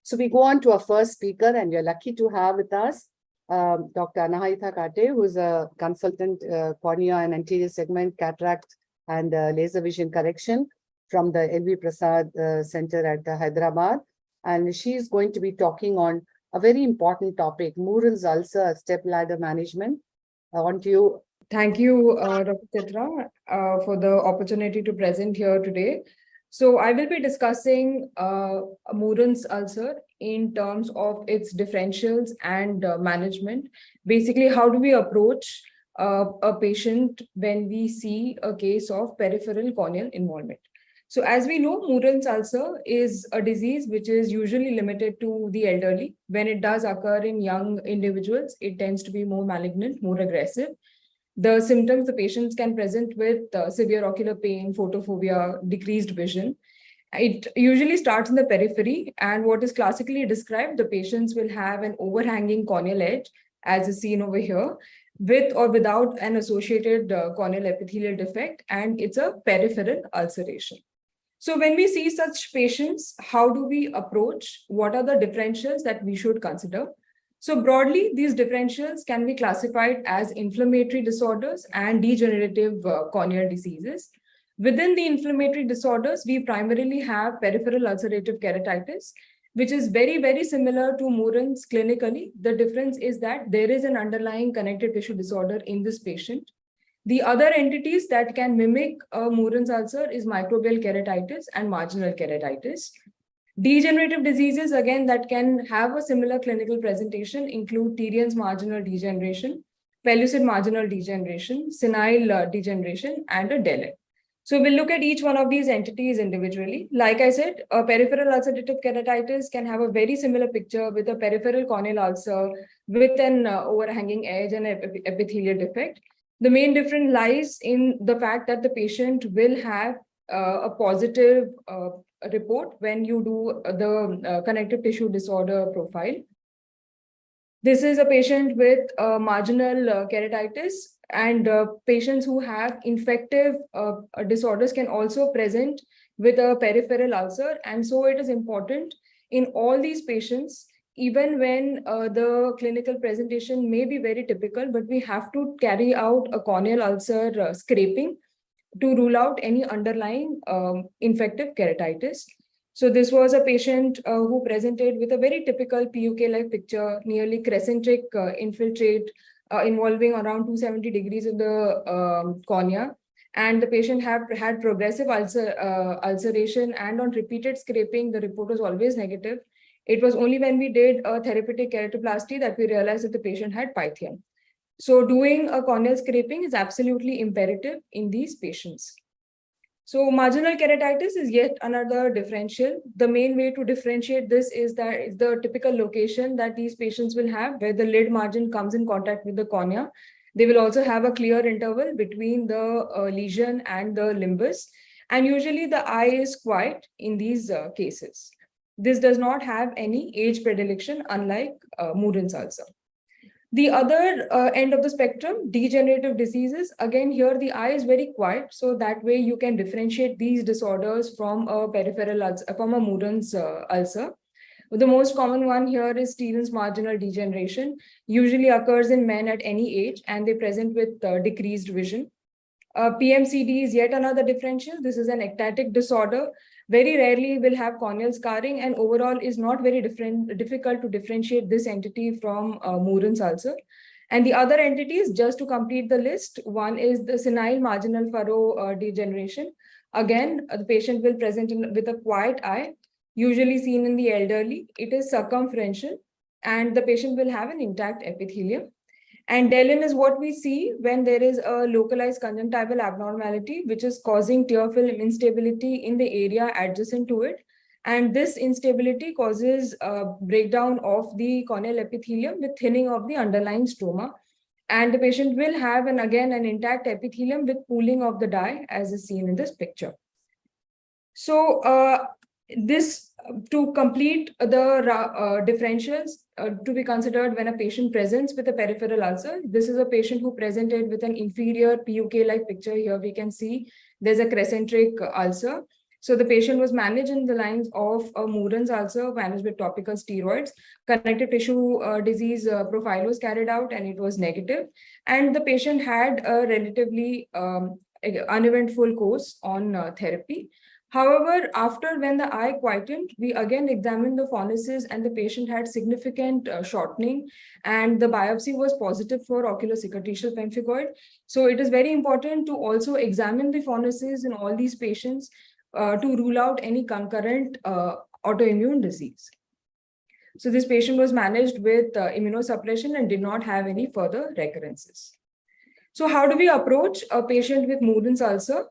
So we go on to our first speaker, and we're lucky to have with us Dr. Anahita Kate, who's a consultant cornea and anterior segment cataract and laser vision correction from the L.V. Prasad Center at Hyderabad. And she's going to be talking on a very important topic, Mooren's ulcer step ladder management. On to you. Thank you, Dr. Chitra, for the opportunity to present here today. So I will be discussing Mooren's ulcer in terms of its differentials and management. Basically, how do we approach a patient when we see a case of peripheral corneal involvement? So as we know, Mooren's ulcer is a disease which is usually limited to the elderly. When it does occur in young individuals, it tends to be more malignant, more aggressive. The symptoms the patients can present with severe ocular pain, photophobia, decreased vision. It usually starts in the periphery, and what is classically described, the patients will have an overhanging corneal edge, as is seen over here, with or without an associated corneal epithelial defect, and it's a peripheral ulceration. So when we see such patients, how do we approach? What are the differentials that we should consider? So broadly, these differentials can be classified as inflammatory disorders and degenerative corneal diseases. Within the inflammatory disorders, we primarily have peripheral ulcerative keratitis, which is very, very similar to Mooren's clinically. The difference is that there is an underlying connective tissue disorder in this patient. The other entities that can mimic Mooren's ulcer is microbial keratitis and marginal keratitis. Degenerative diseases, again, that can have a similar clinical presentation include Tyrion's marginal degeneration, pellucid marginal degeneration, senile degeneration, and a Dellin. So we'll look at each one of these entities individually. Like I said, a peripheral ulcerative keratitis can have a very similar picture with a peripheral corneal ulcer with an overhanging edge and epithelial defect. The main difference lies in the fact that the patient will have a positive report when you do the connective tissue disorder profile. This is a patient with marginal keratitis, and patients who have infective disorders can also present with a peripheral ulcer. And so it is important in all these patients, even when the clinical presentation may be very typical, but we have to carry out a corneal ulcer scraping to rule out any underlying infective keratitis. So this was a patient who presented with a very typical PUK-like picture, nearly crescentric infiltrate involving around 270 degrees of the cornea. And the patient had progressive ulceration, and on repeated scraping, the report was always negative. It was only when we did a therapeutic keratoplasty that we realized that the patient had pythium. So doing a corneal scraping is absolutely imperative in these patients. So marginal keratitis is yet another differential. The main way to differentiate this is that it's the typical location that these patients will have where the lid margin comes in contact with the cornea. They will also have a clear interval between the lesion and the limbus. And usually the eye is quiet in these cases. This does not have any age predilection, unlike Mooren's ulcer. The other end of the spectrum, degenerative diseases, again, here the eye is very quiet. So that way you can differentiate these disorders from a peripheral ulcer, from a Mooren's ulcer. The most common one here is Tyrion's marginal degeneration, usually occurs in men at any age, and they present with decreased vision. PMCD is yet another differential. This is an ectatic disorder. Very rarely will have corneal scarring, and overall is not very difficult to differentiate this entity from Mooren's ulcer. And the other entities, just to complete the list, one is the senile marginal furrow degeneration. Again, the patient will present with a quiet eye, usually seen in the elderly. It is circumferential, and the patient will have an intact epithelium. And Dellin is what we see when there is a localized conjunctival abnormality, which is causing tear film instability in the area adjacent to it. And this instability causes breakdown of the corneal epithelium with thinning of the underlying stroma. And the patient will have, again, an intact epithelium with pooling of the dye, as is seen in this picture. So to complete the differentials to be considered when a patient presents with a peripheral ulcer, this is a patient who presented with an inferior PUK-like picture. Here we can see there's a crescentric ulcer. So the patient was managed in the lines of a Mooren's ulcer, managed with topical steroids. Connective tissue disease profile was carried out and it was negative. And the patient had a relatively uneventful course on therapy. However, after when the eye quietened, we again examined the fornices and the patient had significant shortening, and the biopsy was positive for oculocicatrisal pemphigoid. So it is very important to also examine the fornices in all these patients to rule out any concurrent autoimmune disease. So this patient was managed with immunosuppression and did not have any further recurrences. So how do we approach a patient with Mooren's ulcer?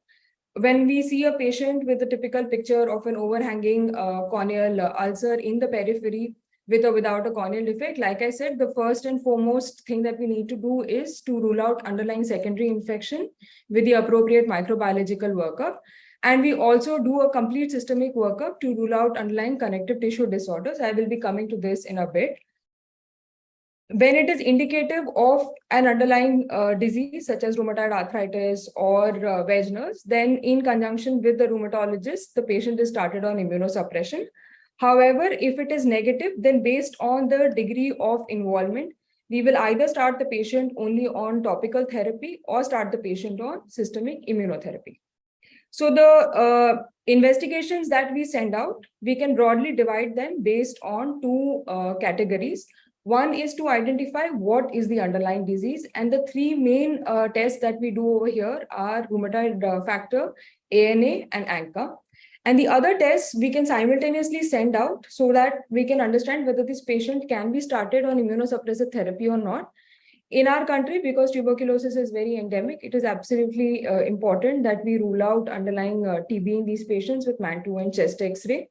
When we see a patient with a typical picture of an overhanging corneal ulcer in the periphery with or without a corneal defect, like I said, the first and foremost thing that we need to do is to rule out underlying secondary infection with the appropriate microbiological workup. And we also do a complete systemic workup to rule out underlying connective tissue disorders. I will be coming to this in a bit. When it is indicative of an underlying disease such as rheumatoid arthritis or Wegener's, then in conjunction with the rheumatologist, the patient is started on immunosuppression. However, if it is negative, then based on the degree of involvement, we will either start the patient only on topical therapy or start the patient on systemic immunotherapy. So the investigations that we send out, we can broadly divide them based on two categories. One is to identify what is the underlying disease, and the three main tests that we do over here are rheumatoid factor, ANA, and ANCA. And the other tests we can simultaneously send out so that we can understand whether this patient can be started on immunosuppressive therapy or not. In our country, because tuberculosis is very endemic, it is absolutely important that we rule out underlying TB in these patients with MAN2 and chest X-ray.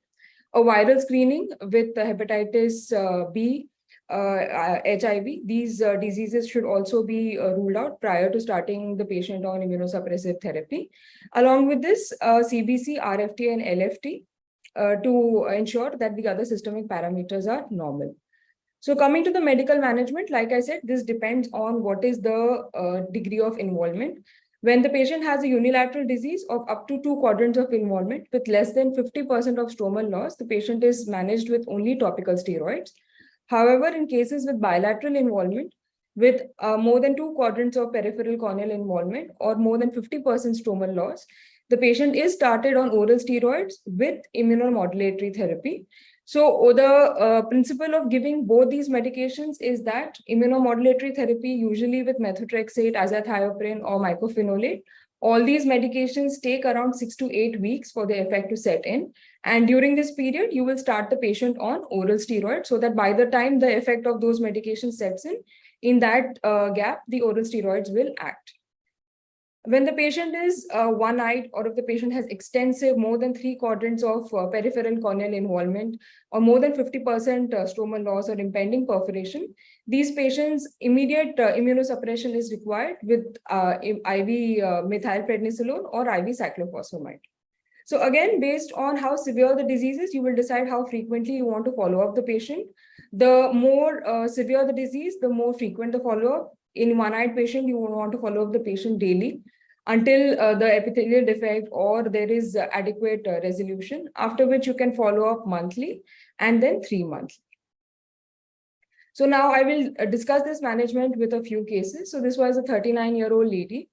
A viral screening with hepatitis B, HIV, these diseases should also be ruled out prior to starting the patient on immunosuppressive therapy. Along with this, CBC, RFT, and LFT to ensure that the other systemic parameters are normal. So coming to the medical management, like I said, this depends on what is the degree of involvement. When the patient has a unilateral disease of up to 2 quadrants of involvement with less than 50% of stromal loss, the patient is managed with only topical steroids. However, in cases with bilateral involvement, with more than 2 quadrants of peripheral corneal involvement or more than 50% stromal loss, the patient is started on oral steroids with immunomodulatory therapy. So the principle of giving both these medications is that immunomodulatory therapy, usually with methotrexate, azathioprine, or mycophenolate, all these medications take around 6 to 8 weeks for the effect to set in. And during this period, you will start the patient on oral steroids so that by the time the effect of those medications sets in that gap, the oral steroids will act. When the patient is one-eyed, or if the patient has extensive more than 3 quadrants of peripheral corneal involvement or more than 50% stromal loss or impending perforation, these patients, immediate immunosuppression is required with IV methylprednisolone or IV cyclophosphamide. So again, based on how severe the disease is, you will decide how frequently you want to follow up the patient. The more severe the disease, the more frequent the follow-up. In one-eyed patient, you want to follow up the patient daily until the epithelial defect or there is adequate resolution, after which you can follow up monthly and then 3 months. So now I will discuss this management with a few cases. So this was a 39-year-old lady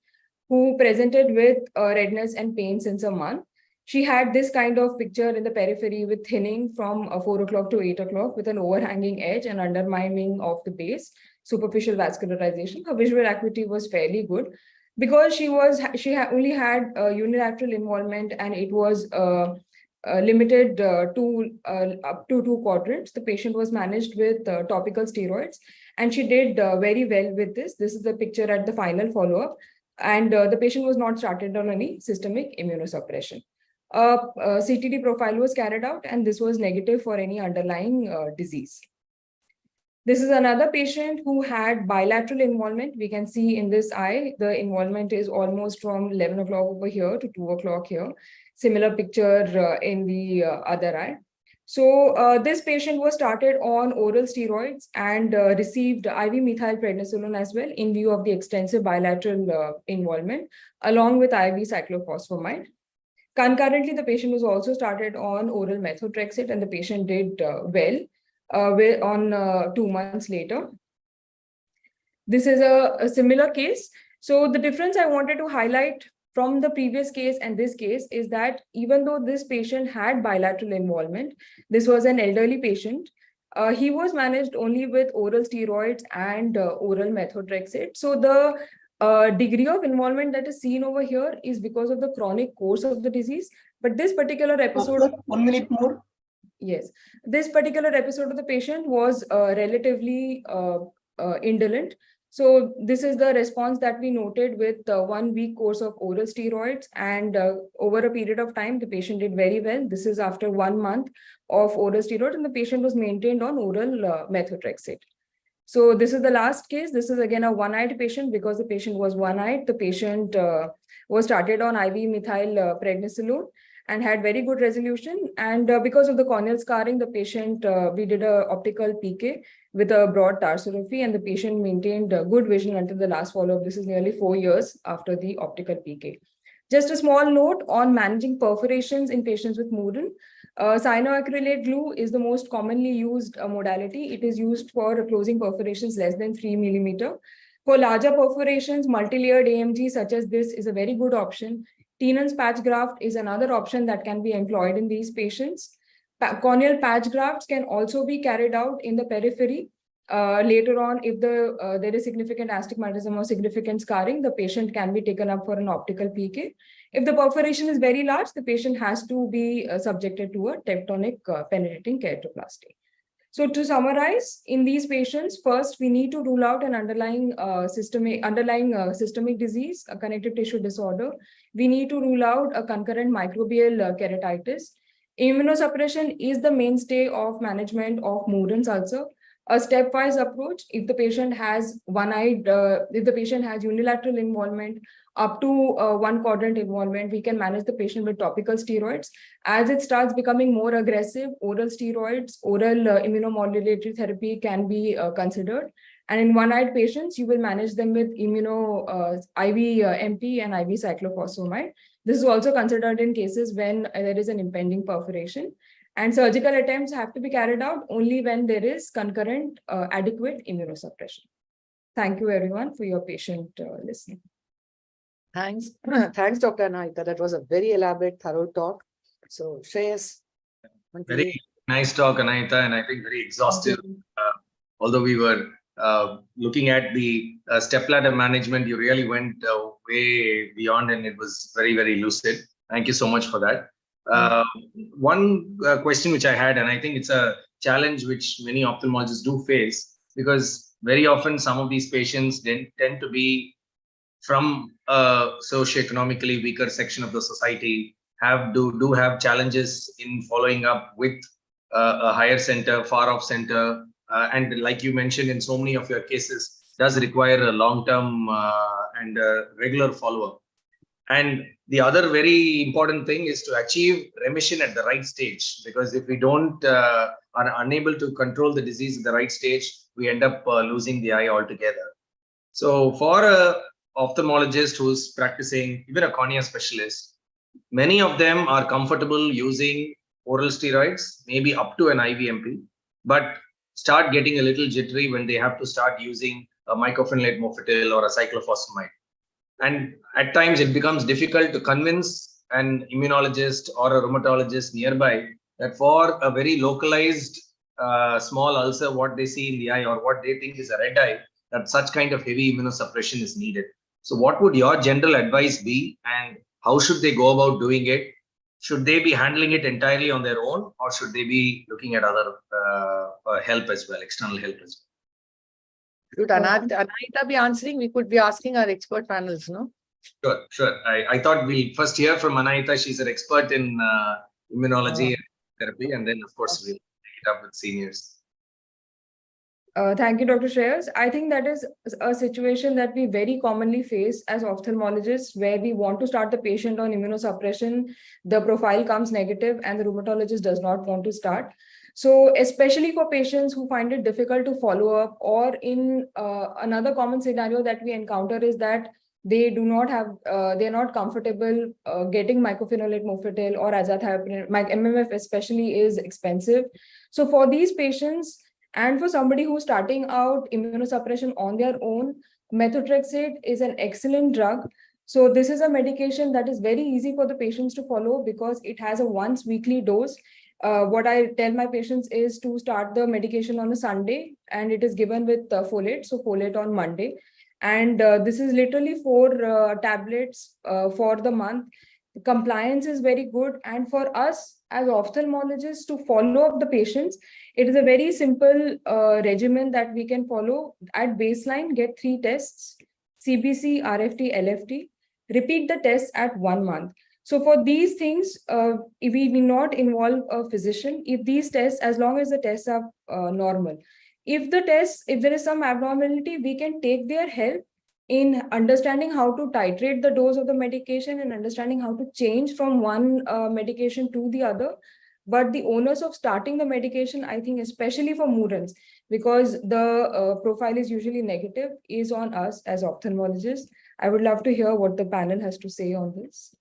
who presented with redness and pain since a month. She had this kind of picture in the periphery with thinning from 4 o'clock to 8 o'clock with an overhanging edge and undermining of the base, superficial vascularization. Her visual acuity was fairly good. Because she only had unilateral involvement and it was limited to up to 2 quadrants, the patient was managed with topical steroids, and she did very well with this. This is the picture at the final follow-up, and the patient was not started on any systemic immunosuppression. CTD profile was carried out, and this was negative for any underlying disease. This is another patient who had bilateral involvement. We can see in this eye, the involvement is almost from 11 o'clock over here to 2 o'clock here. Similar picture in the other eye. So this patient was started on oral steroids and received IV methylprednisolone as well in view of the extensive bilateral involvement, along with IV cyclophosphamide. Concurrently, the patient was also started on oral methotrexate, and the patient did well on 2 months later. This is a similar case. So the difference I wanted to highlight from the previous case and this case is that even though this patient had bilateral involvement, this was an elderly patient, he was managed only with oral steroids and oral methotrexate. So the degree of involvement that is seen over here is because of the chronic course of the disease. But this particular episode— Doctor, 1 minute more. Yes, this particular episode of the patient was relatively indolent. So this is the response that we noted with 1 week course of oral steroids, and over a period of time, the patient did very well. This is after 1 month of oral steroid, and the patient was maintained on oral methotrexate. So this is the last case. This is again a one-eyed patient. Because the patient was one-eyed, the patient was started on IV methyl prednisolone and had very good resolution. And because of the corneal scarring, the patient, we did a optical PK with a broad tarsorrhaphy, and the patient maintained good vision until the last follow-up. This is nearly 4 years after the optical PK. Just a small note on managing perforations in patients with Mooren. Cyanoacrylate glue is the most commonly used modality. It is used for closing perforations less than 3 millimeter. For larger perforations, multi-layered AMG such as this is a very good option. Tenon's patch graft is another option that can be employed in these patients. Corneal patch grafts can also be carried out in the periphery. Later on, if there is significant astigmatism or significant scarring, the patient can be taken up for an optical PK. If the perforation is very large, the patient has to be subjected to a tectonic penetrating keratoplasty. So to summarize, in these patients, first we need to rule out an underlying systemic disease, a connective tissue disorder. We need to rule out a concurrent microbial keratitis. Immunosuppression is the mainstay of management of Mooren's ulcer. A stepwise approach, if the patient has if the patient has unilateral involvement up to 1 quadrant involvement, we can manage the patient with topical steroids. As it starts becoming more aggressive, oral steroids, oral immunomodulatory therapy can be considered. And in one-eyed patients, you will manage them with IV MP and IV cyclophosphamide. This is also considered in cases when there is an impending perforation. And surgical attempts have to be carried out only when there is concurrent adequate immunosuppression. Thank you, everyone, for your patient listening. Thanks. Thanks, Dr. Anahita. That was a very elaborate, thorough talk. So, Shreyas. Very nice talk, Anahita, and I think very exhaustive. Although we were looking at the stepladder management, you really went way beyond, and it was very, very lucid. Thank you so much for that. One question which I had, and I think it's a challenge which many ophthalmologists do face, because very often some of these patients tend to be from a socioeconomically weaker section of the society, do have challenges in following up with a higher center, far off center, and like you mentioned in so many of your cases, does require a long-term and regular follow-up. And the other very important thing is to achieve remission at the right stage, because if we don't are unable to control the disease at the right stage, we end up losing the eye altogether. So for a ophthalmologist who's practicing, even a cornea specialist, many of them are comfortable using oral steroids, maybe up to an IVMP, but start getting a little jittery when they have to start using a mycophenolate mofetil or a cyclophosphamide. And at times it becomes difficult to convince an immunologist or a rheumatologist nearby that for a very localized small ulcer, what they see in the eye or what they think is a red eye, that such kind of heavy immunosuppression is needed. So what would your general advice be, and how should they go about doing it? Should they be handling it entirely on their own, or should they be looking at other help as well, external help as well? Should Anahita be answering? We could be asking our expert panels, no? Sure. I thought we'll first hear from Anahita. She's an expert in immunology and therapy, and then of course we'll take it up with seniors. Thank you, Dr. Shreyas. I think that is a situation that we very commonly face as ophthalmologists, where we want to start the patient on immunosuppression, the profile comes negative, and the rheumatologist does not want to start. So especially for patients who find it difficult to follow up, or in another common scenario that we encounter is that they do not have, they're not comfortable getting mycophenolate mofetil or azathioprine. MMF especially is expensive. So for these patients and for somebody who's starting out immunosuppression on their own, methotrexate is an excellent drug. So this is a medication that is very easy for the patients to follow because it has a once weekly dose. What I tell my patients is to start the medication on a Sunday, and it is given with folate, so folate on Monday. And this is literally 4 tablets for the month. The compliance is very good. And for us as ophthalmologists to follow up the patients, it is a very simple regimen that we can follow. At baseline, get 3 tests, CBC, RFT, LFT, repeat the tests at 1 month. So for these things, if we will not involve a physician, if these tests, as long as the tests are normal, if there is some abnormality, we can take their help in understanding how to titrate the dose of the medication and understanding how to change from one medication to the other. But the onus of starting the medication, I think, especially for Moorens, because the profile is usually negative, is on us as ophthalmologists. I would love to hear what the panel has to say on this.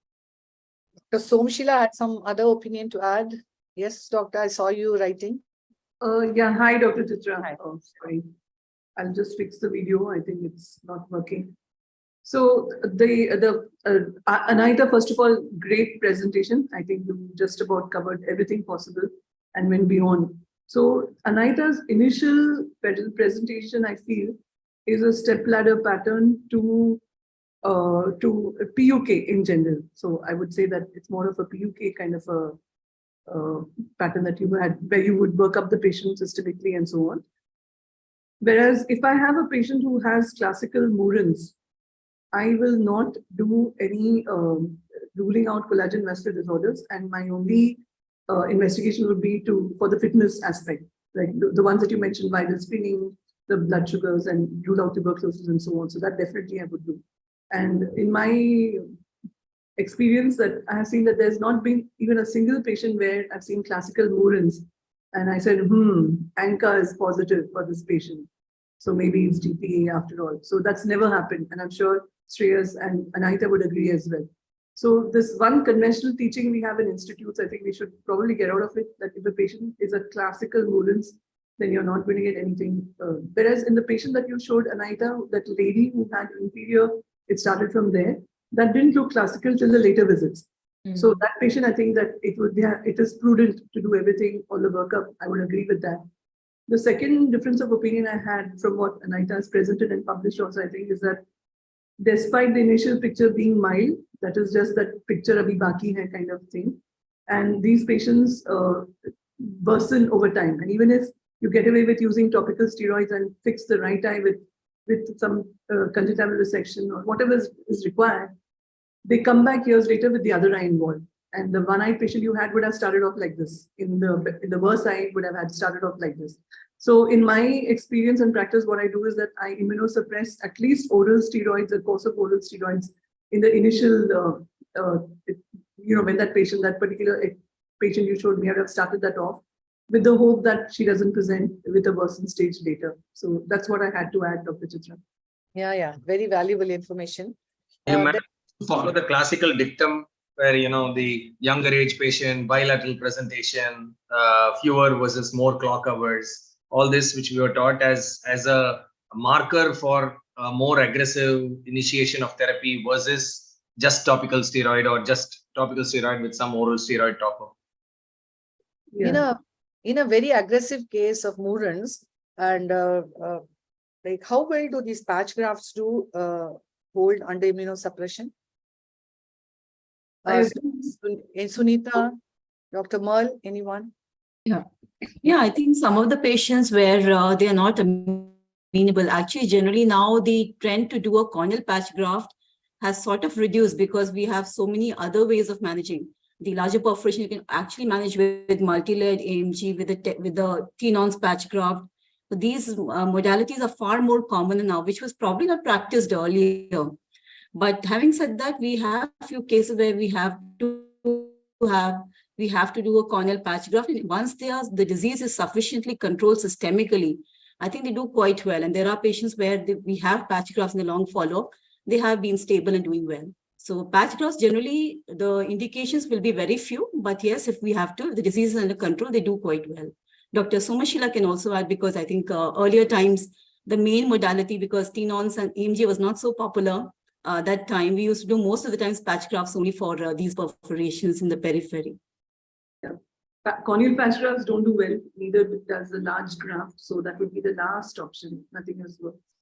Dr. Somshila had some other opinion to add. Yes, doctor, I saw you writing. Yeah, hi, Dr. Chitra. Hi. Oh, sorry. I'll just fix the video. I think it's not working. So Anahita, first of all, great presentation. I think you just about covered everything possible and went beyond. So Anahita's initial presentation, I feel, is a step ladder pattern to PUK in general. So I would say that it's more of a PUK kind of a pattern that you had, where you would work up the patient systemically and so on. Whereas if I have a patient who has classical Moorens, I will not do any ruling out collagen vascular disorders, and my only investigation would be for the fitness aspect, like the ones that you mentioned, viral screening, the blood sugars, and rule out tuberculosis and so on. So that definitely I would do. And in my experience, that I have seen that there's not been even a single patient where I've seen classical Moorens and I said, ANCA is positive for this patient, so maybe it's GPA after all. So that's never happened, and I'm sure Shreyas and Anahita would agree as well. So this one conventional teaching we have in institutes, I think we should probably get out of it, that if a patient is a classical Moorens, then you're not going to get anything. Whereas in the patient that you showed, Anahita, that lady who had inferior, it started from there. That didn't look classical till the later visits. So that patient, I think that it is prudent to do everything, all the workup. I would agree with that. The second difference of opinion I had from what Anahita has presented and published also, I think, is that despite the initial picture being mild, that is just that picture abhi baki hai kind of thing, and these patients worsen over time. And even if you get away with using topical steroids and fix the right eye with some conjunctival resection or whatever is required, they come back years later with the other eye involved. And the one-eyed patient you had would have started off like this. In the worst eye, would have had started off like this. So in my experience and practice, what I do is that I immunosuppress at least oral steroids, a course of oral steroids in the initial, when that particular patient you showed me, I would have started that off with the hope that she doesn't present with a worsened stage later. So that's what I had to add, Dr. Chitra. Yeah, very valuable information. You managed to follow the classical dictum where, the younger age patient, bilateral presentation, fewer versus more clock hours, all this which we were taught as a marker for a more aggressive initiation of therapy versus just topical steroid or just topical steroid with some oral steroid top-up. Yeah. In a very aggressive case of Moorens, and like how well do these patch grafts do hold under immunosuppression? Sunita, Dr. Merle, anyone? Yeah, I think some of the patients where they are not amenable, actually generally now the trend to do a corneal patch graft has sort of reduced because we have so many other ways of managing. The larger perforation you can actually manage with multi-layered AMG, with the T-nonce patch graft. So these modalities are far more common now, which was probably not practiced earlier. But having said that, we have a few cases where we have to do a corneal patch graft. And once the disease is sufficiently controlled systemically, I think they do quite well. And there are patients where we have patch grafts in the long follow-up, they have been stable and doing well. So patch grafts, generally, the indications will be very few, but yes, if we have to, if the disease is under control, they do quite well. Dr. Somashila can also add, because I think earlier times, the main modality, because tenons and EMG was not so popular that time, we used to do most of the times patch grafts only for these perforations in the periphery. Corneal patch grafts don't do well, neither does the large graft. So that would be the last option. Nothing else works.